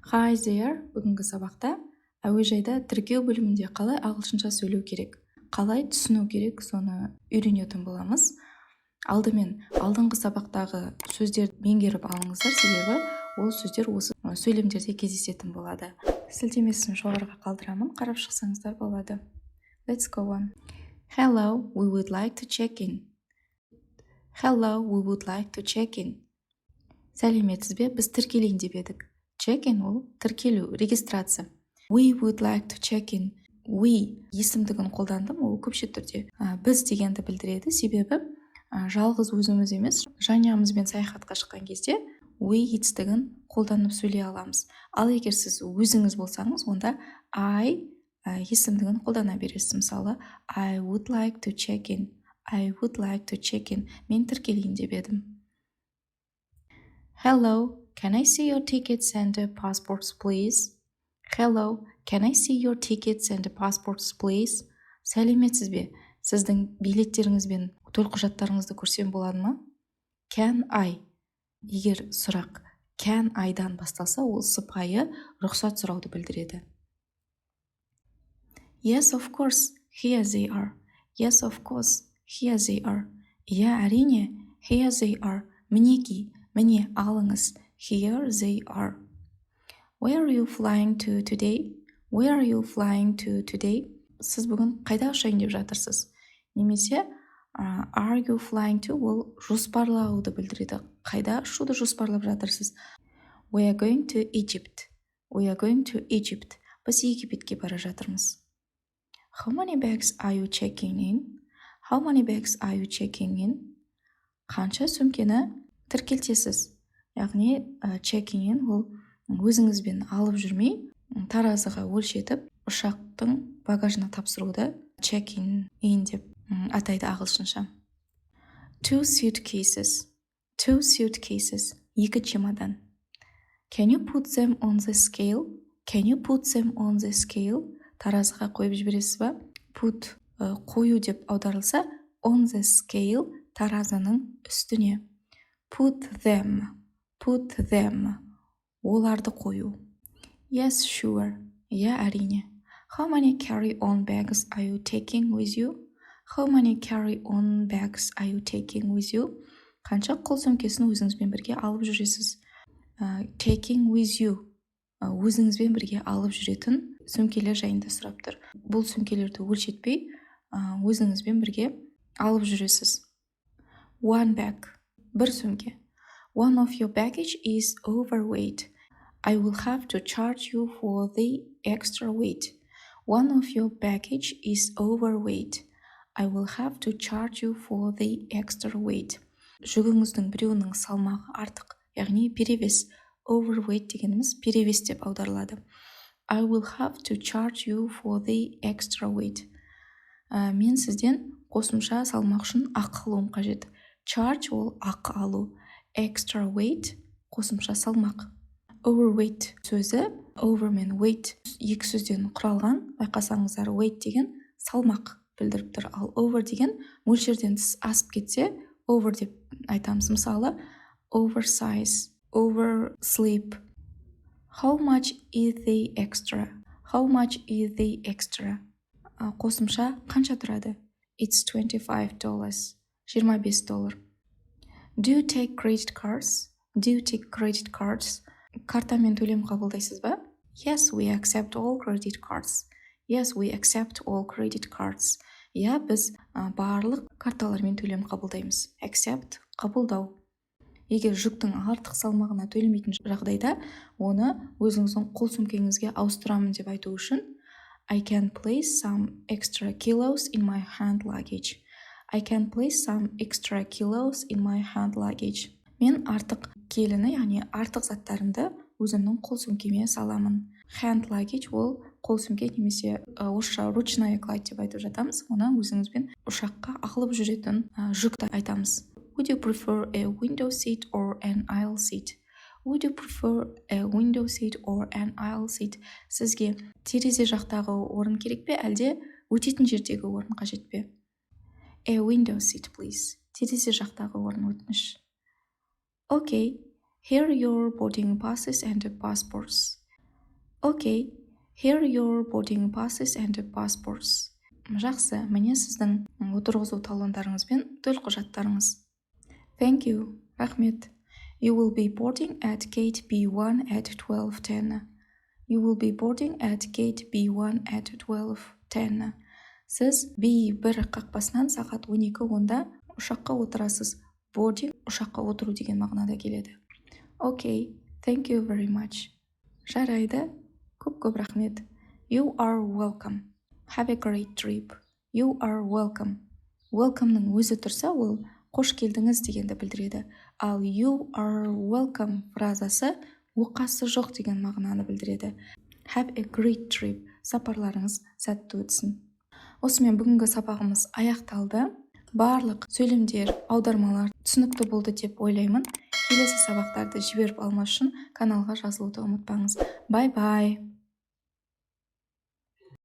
Hi there, бүгінгі сабақта әуежайда тіркеу бөлімінде қалай ағылшынша сөйлеу керек, қалай түсіну керек, соны үйренетін боламыз. Алдымен алдыңғы сабақтағы сөздерді меңгеріп алыңыздар, себебі ол сөздер осы сөйлемдерде кездесетін болады. Сілтемесін жоғарыға қалдырамын, қарап шықсаңыздар болады. Let's go on. Hello, we would like to check in. Hello, we would like to check in. Сәлеметсіз бе, біз тіркелейін деп едік. Check-in ол тіркелу, регистрация. We would like to check in. We есімдігін қолдандым, ол көпше түрде біз дегенді білдіреді, себебі жалғыз өзіміз емес, жанұямызбен саяхатқа шыққан кезде we етістігін қолданып сөйлей аламыз. Ал егер сіз өзіңіз болсаңыз, онда I есімдігін қолдана бересіз. Мысалы, I would like to check in. I would like to check in. Мен тіркелейін деп едім. Hello, can I see your tickets and passports, please? Hello, can I see your tickets and passports, please? Сәлеметсіз бе? Сіздің билеттеріңіз бен төлқұжаттарыңызды көрсем болады ма? Can I? Егер сұрақ can I-дан басталса, ол сыпайы рұқсат сұрауды білдіреді. Yes, of course, here they are. Yes, of course, here they are. Иә, әрине, here they are. Мінеки, міне алыңыз. Here they are. Where are you flying to today? Where are you flying to today? Сіз бүгін қайда ұшайын деп жатырсыз? Немесе are you flying to? Ол жоспарлауды білдіреді. Қайда ұшуды жоспарлап жатырсыз? We are going to Egypt. We are going to Egypt. Біз Египетке бара жатырмыз. How many bags are you checking in? How many bags are you checking in? Қанша сөмкені тіркелтесіз? Яғни checking in ол өзіңізбен алып жүрмей, таразыға өлшетіп, ұшақтың багажына тапсыруды checking in деп атайды ағылшынша. Two suitcases. Two suitcases. Екі чемодан. Can you put them on the scale? Can you put them on the scale? Таразыға қойып жібересіз ба? Put қою деп аударылса, on the scale таразының үстіне. Put them. Put them. Оларды қою. Yes, sure. Yeah, әрине. How many carry-on bags are you taking with you? How many carry-on bags are you taking with you? Қанша қол сөмкесін өзіңізбен бірге алып жүресіз? Taking with you. Өзіңізбен бірге алып жүретін сөмкелер жайында сұрап тұр. Бұл сөмкелерді өлшетпей, өзіңізбен бірге алып жүресіз. One bag. Бір сөмке. One of your baggage is overweight. I will have to charge you for the extra weight. One of your baggage is overweight. I will have to charge you for the extra weight. Жүгіңіздің біреуінің салмағы артық, яғни перевес. Overweight дегеніміз перевес деп аударылады. I will have to charge you for the extra weight. Мен сізден қосымша салмақ үшін ақы алуым қажет. Charge ол ақы алу. Extra weight қосымша салмақ. Overweight сөзі over мен weight екі сөзден құралған. Байқасаңыздар, weight деген салмақ білдіріп тұр. Ал over деген мөлшерден тыс асып кетсе, over деп айтамыз. Мысалы, oversize, oversleep. How much is the extra? How much is the extra? Қосымша қанша тұрады? It's $25. $25. Do you take credit cards? Do you take credit cards? Картамен төлем қабылдайсыз ба? Yes, we accept all credit cards. Yes, we accept all credit cards. Я, біз барлық карталармен төлем қабылдаймыз. Accept қабылдау. Егер жүктің артық салмағына төлемейтін жағдайда, оны өзіңіздің қол сөмкеңізге ауыстырамын деп айту үшін I can place some extra kilos in my hand luggage. I can place some extra kilos in my hand luggage. Мен артық келіні, яғни артық заттарымды өзімнің қол сөмкеме саламын. Hand luggage ол қол сөмке немесе орысша ручная кладь деп айтып жатамыз. Оны өзіңізбен ұшаққа алып жүретін жүкті айтамыз. Would you prefer a window seat or an aisle seat? Would you prefer a window seat or an aisle seat? Сізге терезе жақтағы орын керек пе, әлде өтетін жердегі орын қажет пе? A window seat, please. Терезе жақтағы орын өтініш. Okay, here are your boarding passes and passports. Okay, here your boarding passes and passports. Жақсы, міне сіздің отырғызу талондарыңыз бен төлқұжаттарыңыз. Thank you, рахмет. You will be boarding at gate B1 at 12:10. You will be boarding at gate B1 at 12:10. Сіз B1 қақпасынан сағат 12:10-да ұшаққа отырасыз. Boarding ұшаққа отыру деген мағынада келеді. Okay, thank you very much. Жарайды, көп рахмет. You are welcome. Have a great trip. You are welcome. Welcome'ның өзі тұрса, ол қош келдіңіз дегенді білдіреді. Ал you are welcome фразасы оқасы жоқ деген мағынаны білдіреді. Have a great trip. Сапарларыңыз сәтті өтсін. Осымен бүгінгі сабағымыз аяқталды. Барлық сөйлемдер, аудармалар түсінікті болды деп ойлаймын. Келесі сабақтарды жіберіп алмас үшін каналға жазылуды ұмытпаңыз. Бай-бай.